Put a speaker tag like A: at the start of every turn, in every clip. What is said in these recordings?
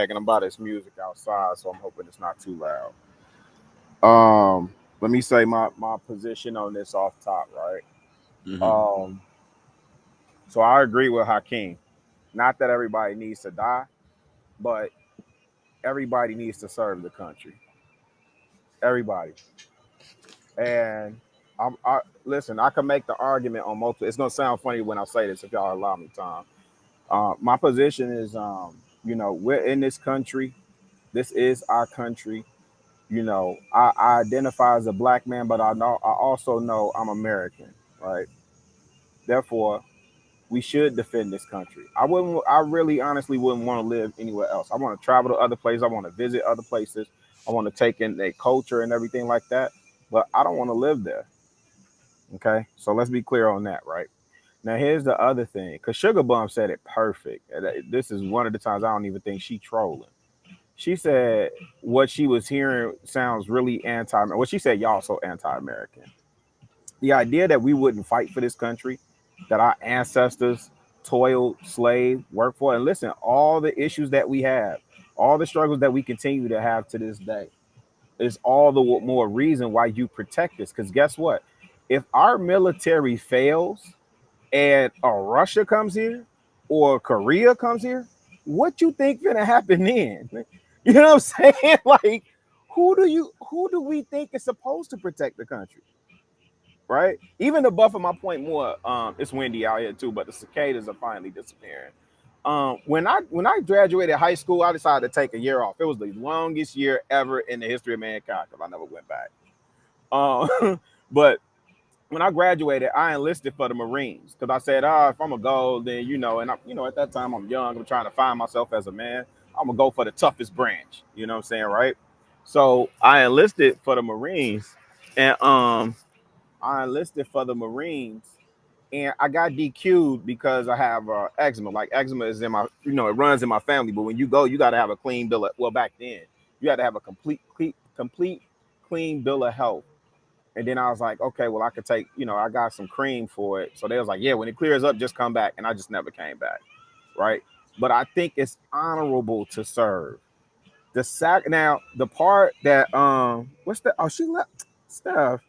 A: and I'm about this music outside, so I'm hoping it's not too loud. Let me say my position on this off top, right?
B: Hmm.
A: Um, so I agree with Hakeem. Not that everybody needs to die, but everybody needs to serve the country. Everybody. And I listen. I can make the argument on multiple. It's gonna sound funny when I say this, if y'all allow me time. My position is, we're in this country. This is our country. I identify as a black man, but I also know I'm American, right? Therefore, we should defend this country. I really honestly wouldn't want to live anywhere else. I want to travel to other places. I want to visit other places. I want to take in their culture and everything like that. But I don't want to live there. Okay. So let's be clear on that, right? Now here's the other thing, because Sugar Bum said it perfect. This is one of the times I don't even think she trolling. She said what she was hearing sounds really anti. Well, she said y'all so anti-American. The idea that we wouldn't fight for this country, that our ancestors toiled, slaved, worked for, and listen, all the issues that we have, all the struggles that we continue to have to this day, is all the more reason why you protect this. Because guess what? If our military fails and Russia comes here or Korea comes here, what you think gonna happen then? You know what I'm saying? Like, who do we think is supposed to protect the country? Right? Even to buffer my point more, it's windy out here too, but the cicadas are finally disappearing. When I graduated high school, I decided to take a year off. It was the longest year ever in the history of mankind because I never went back. But when I graduated, I enlisted for the Marines because I said, if I'm gonna go, then and at that time I'm young, I'm trying to find myself as a man. I'm gonna go for the toughest branch. You know what I'm saying, right? So I enlisted for the Marines, and I enlisted for the Marines, and I got DQ'd because I have eczema. Like eczema is in my, it runs in my family. But when you go, you got to have a clean bill of. Well, back then, you had to have a complete clean bill of health. And then I was like, okay, well, I could take, I got some cream for it. So they was like, yeah, when it clears up, just come back. And I just never came back, right? But I think it's honorable to serve. Now the part that what's the she left Steph.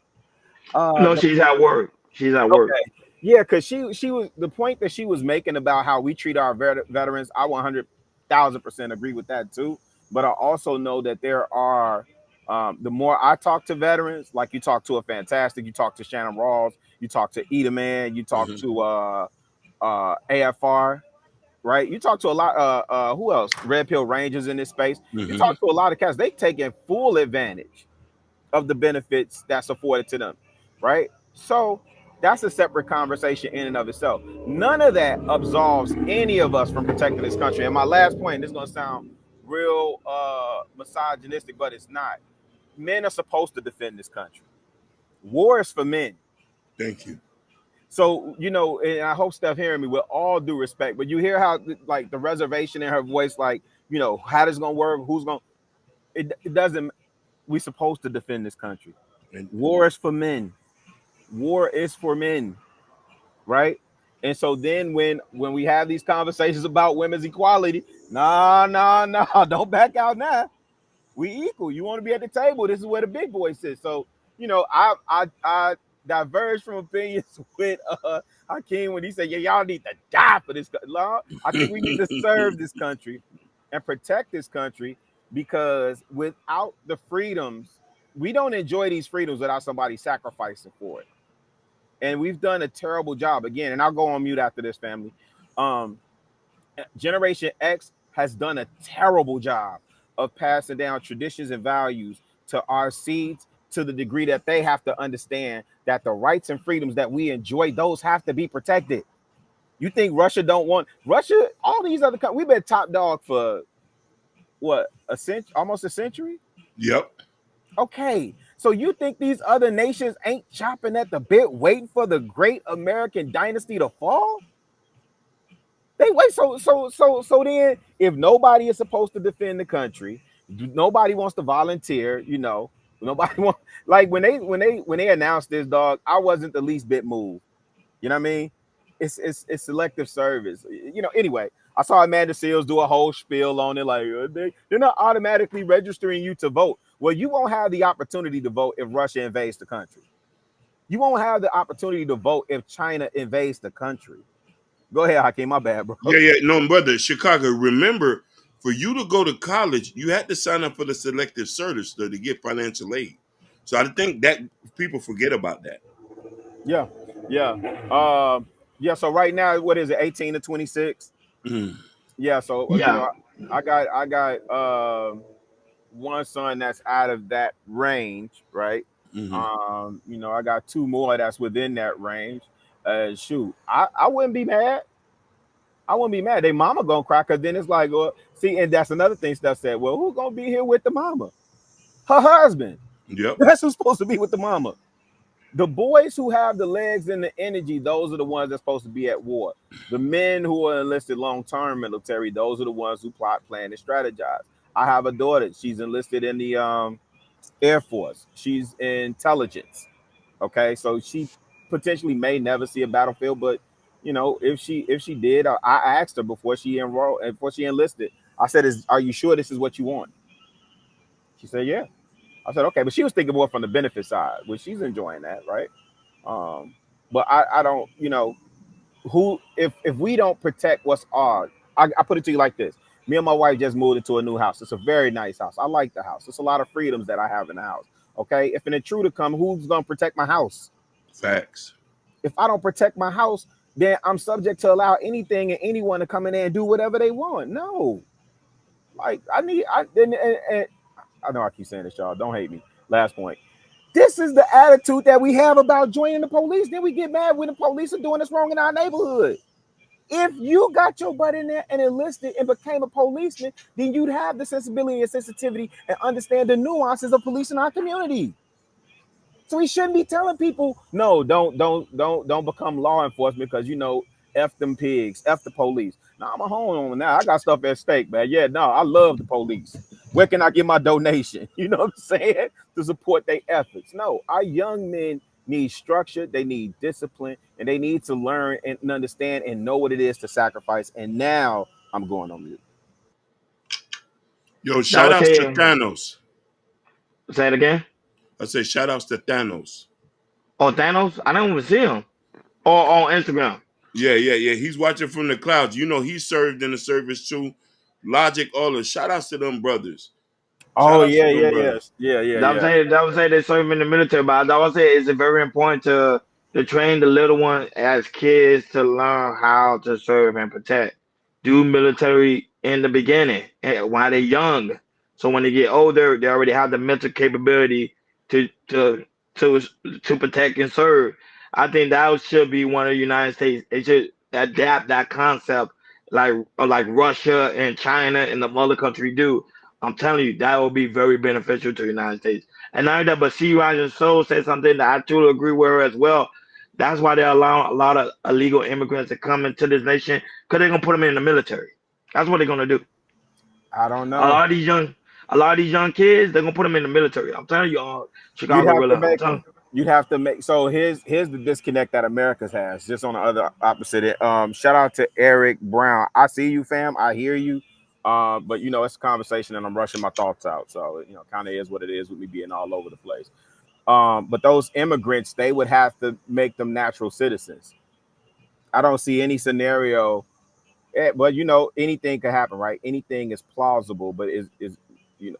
B: No,
A: The
B: she's at work. She's at work.
A: Okay. Yeah, because she was the point that she was making about how we treat our veterans. I 100,000% agree with that too. But I also know that there are the more I talk to veterans, like you talk to a Fantastic, you talk to Shannon Rawls, you talk to Eda Man, you talk
B: Hmm.
A: to AFR, right? You talk to a lot. Who else? Red Pill Rangers in this space. You
B: Hmm.
A: talk to a lot of cats. They taking full advantage of the benefits that's afforded to them, right? So that's a separate conversation in and of itself. None of that absolves any of us from protecting this country. And my last point, this is gonna sound real misogynistic, but it's not. Men are supposed to defend this country. War is for men.
C: Thank you.
A: So, and I hope Steph hearing me with all due respect, but you hear how like the reservation in her voice, like, how this gonna work, who's gonna it doesn't we supposed to defend this country.
C: And
A: War is for men. War is for men, right? And so then when we have these conversations about women's equality, nah, don't back out now. We equal. You want to be at the table. This is where the big boy sits. So, I diverge from opinions with Hakeem when he said, yeah, y'all need to die for this. I think we need to serve this country and protect this country because without the freedoms, we don't enjoy these freedoms without somebody sacrificing for it. And we've done a terrible job again. And I'll go on mute after this, family. Um, Generation X has done a terrible job of passing down traditions and values to our seeds to the degree that they have to understand that the rights and freedoms that we enjoy, those have to be protected. You think Russia don't want Russia? All these other countries, we've been top dog for what, a century, almost a century.
C: yep.
A: Okay, so you think these other nations ain't chopping at the bit, waiting for the great American dynasty to fall? They wait. So then, if nobody is supposed to defend the country, nobody wants to volunteer. Nobody want like when they announced this, dog. I wasn't the least bit moved. You know what I mean? It's selective service. Anyway. I saw Amanda Seals do a whole spiel on it, like they're not automatically registering you to vote. Well, you won't have the opportunity to vote if Russia invades the country. You won't have the opportunity to vote if China invades the country. Go ahead, Hakeem. My bad, bro.
C: Yeah. No, brother. Chicago. Remember, for you to go to college, you had to sign up for the selective service to get financial aid. So I think that people forget about that.
A: Yeah, yeah, yeah. So right now, what is it? 18 to 26.
C: Mm,
A: Yeah. So
B: Yeah.
A: I got one son that's out of that range, right?
C: mm-hmm.
A: I got two more that's within that range. Shoot, I wouldn't be mad. I wouldn't be mad. They mama gonna cry because then it's like, see, and that's another thing Steph said. Well, who's gonna be here with the mama? Her husband.
C: Yep.
A: That's who's supposed to be with the mama. The boys who have the legs and the energy, those are the ones that's supposed to be at war. The men who are enlisted long-term military, those are the ones who plot, plan, and strategize. I have a daughter. She's enlisted in the Air Force. She's in intelligence. Okay, so she potentially may never see a battlefield, but if she did, I asked her before she enrolled and before she enlisted. I said, "Are you sure this is what you want?" She said, "Yeah." I said, "Okay," but she was thinking more from the benefit side, which she's enjoying that, right? Um, but I don't, who if we don't protect what's ours, I put it to you like this. Me and my wife just moved into a new house. It's a very nice house. I like the house. It's a lot of freedoms that I have in the house. Okay. If an intruder come, who's gonna protect my house?
C: Facts.
A: If I don't protect my house, then I'm subject to allow anything and anyone to come in there and do whatever they want. No. Like and I know I keep saying this, y'all. Don't hate me. Last point. This is the attitude that we have about joining the police. Then we get mad when the police are doing us wrong in our neighborhood. If you got your butt in there and enlisted and became a policeman, then you'd have the sensibility and sensitivity and understand the nuances of police in our community. So we shouldn't be telling people, no, don't become law enforcement because F them pigs, F the police. Now I'm a homeowner now. I got stuff at stake, man. Yeah, no, I love the police. Where can I get my donation? You know what I'm saying? To support their efforts. No, our young men need structure, they need discipline, and they need to learn and understand and know what it is to sacrifice. And now I'm going on mute.
C: Yo,
B: That
C: shout
B: was
C: outs to
B: saying.
C: Thanos.
B: Say it again.
C: I say shout outs to Thanos.
B: Oh, Thanos. I don't even see him. Or on Instagram.
C: Yeah. He's watching from the clouds. You know, he served in the service too. Logic, all the shout outs to them brothers. Shout
A: Oh
C: outs to
A: yeah,
C: them
A: yeah,
C: brothers.
A: yes, yeah, yeah,
B: That was
A: yeah.
B: saying they serve in the military, but that was saying it's very important to train the little one as kids to learn how to serve and protect. Do military in the beginning while they're young, so when they get older, they already have the mental capability to to to to protect and serve. I think that should be one of the United States. They should adapt that concept like Russia and China and the other country do. I'm telling you, that will be very beneficial to the United States. And not only that, but C. Rogers Soul said something that I truly agree with her as well. That's why they're allowing a lot of illegal immigrants to come into this nation because they're gonna put them in the military. That's what they're gonna do.
A: I don't
B: A
A: know.
B: lot of these young, a lot of these young kids, they're gonna put them in the military. I'm telling you,
A: You'd
B: Chicago
A: have to
B: really. I'm
A: make
B: telling
A: them. You'd have to make so here's the disconnect that America's has. Just on the other opposite end. Shout out to Eric Brown. I see you, fam. I hear you. But it's a conversation and I'm rushing my thoughts out. So kind of is what it is with me being all over the place. But those immigrants, they would have to make them natural citizens. I don't see any scenario. But anything could happen, right? Anything is plausible, but is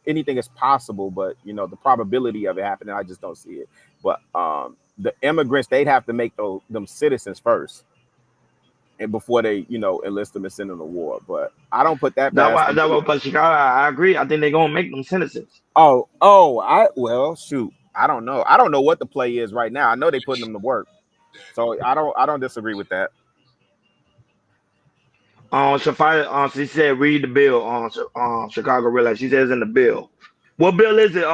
A: anything is possible, but the probability of it happening, I just don't see it. But the immigrants, they'd have to make them citizens first, and before they enlist them and send them to war. But I don't put that past them either.
B: but Chicago, I agree. I think they're gonna make them citizens.
A: I well shoot. I don't know. I don't know what the play is right now. I know they putting them to work, so I don't disagree with that.
B: Sophia, she said read the bill on Chicago Real. She says in the bill. What bill is it?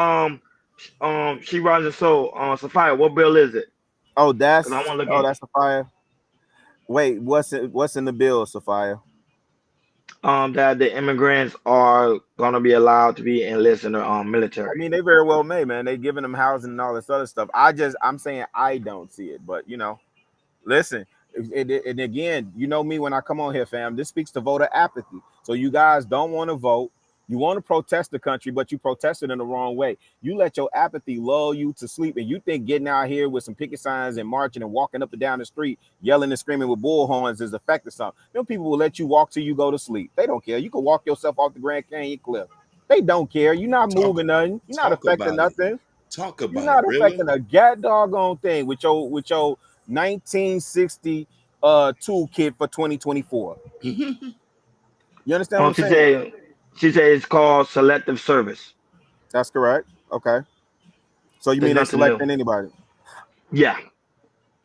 B: She Roger Soul. Sophia, what bill is it?
A: Oh,
B: Cause I want to look
A: oh,
B: into.
A: that's Sophia. Wait, what's in the bill, Sophia?
B: That the immigrants are gonna be allowed to be enlisted in the
A: I
B: military.
A: mean, they very well may, man. They giving them housing and all this other stuff. I'm saying I don't see it, but listen. And again, you know me when I come on here, fam. This speaks to voter apathy. So you guys don't want to vote. You want to protest the country, but you protest it in the wrong way. You let your apathy lull you to sleep, and you think getting out here with some picket signs and marching and walking up and down the street, yelling and screaming with bullhorns is effective something. Them people will let you walk till you go to sleep. They don't care. You can walk yourself off the Grand Canyon cliff. They don't care. You're not
C: Talk,
A: moving nothing. You're not
C: talk
A: affecting
C: about it.
A: nothing.
C: Talk
A: You're
C: about
A: not
C: it.
A: affecting
C: Really?
A: a god doggone thing with your 1960 toolkit for 2024. You understand what I'm saying?
B: She said it's called selective service.
A: That's correct. Okay. So you
B: It's
A: mean they
B: nothing new.
A: selecting anybody?
B: Yeah.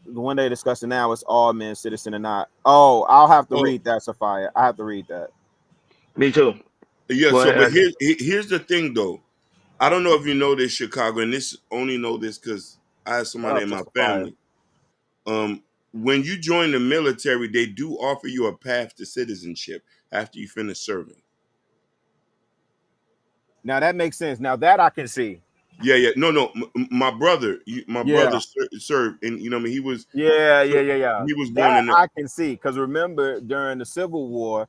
A: The one they discussing now is all men, citizen or not. Oh, I'll have to
C: Oh,
A: read that, Sophia. I have to read that.
B: Me too.
C: yeah.
B: Go
C: So, but
B: ahead.
C: here's the thing, though. I don't know if you know this, Chicago, and this only know this because I have
A: What
C: somebody
A: up,
C: in my
A: Sophia?
C: family. When you join the military, they do offer you a path to citizenship after you finish serving.
A: Now that makes sense. Now that I can see.
C: Yeah. No. My brother,
A: Yeah.
C: served, and you know, what I mean, he was
A: Yeah.
C: he was born
A: That
C: in
A: I can see. Because remember, during the Civil War,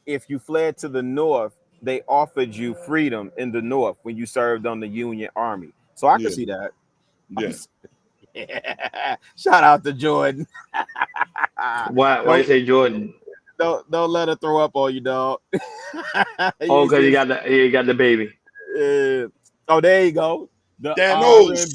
A: if you fled to the North, they offered you freedom in the North when you served on the Union Army. So I can
C: yeah,
A: see that.
C: yeah.
A: Shout out to Jordan.
B: Why you
A: don't,
B: say Jordan?
A: don't let her throw up on you, dog.
B: Oh,
A: You
B: because
A: see
B: you got the baby.
A: oh, there you go. The
C: Thanos.
A: RMB.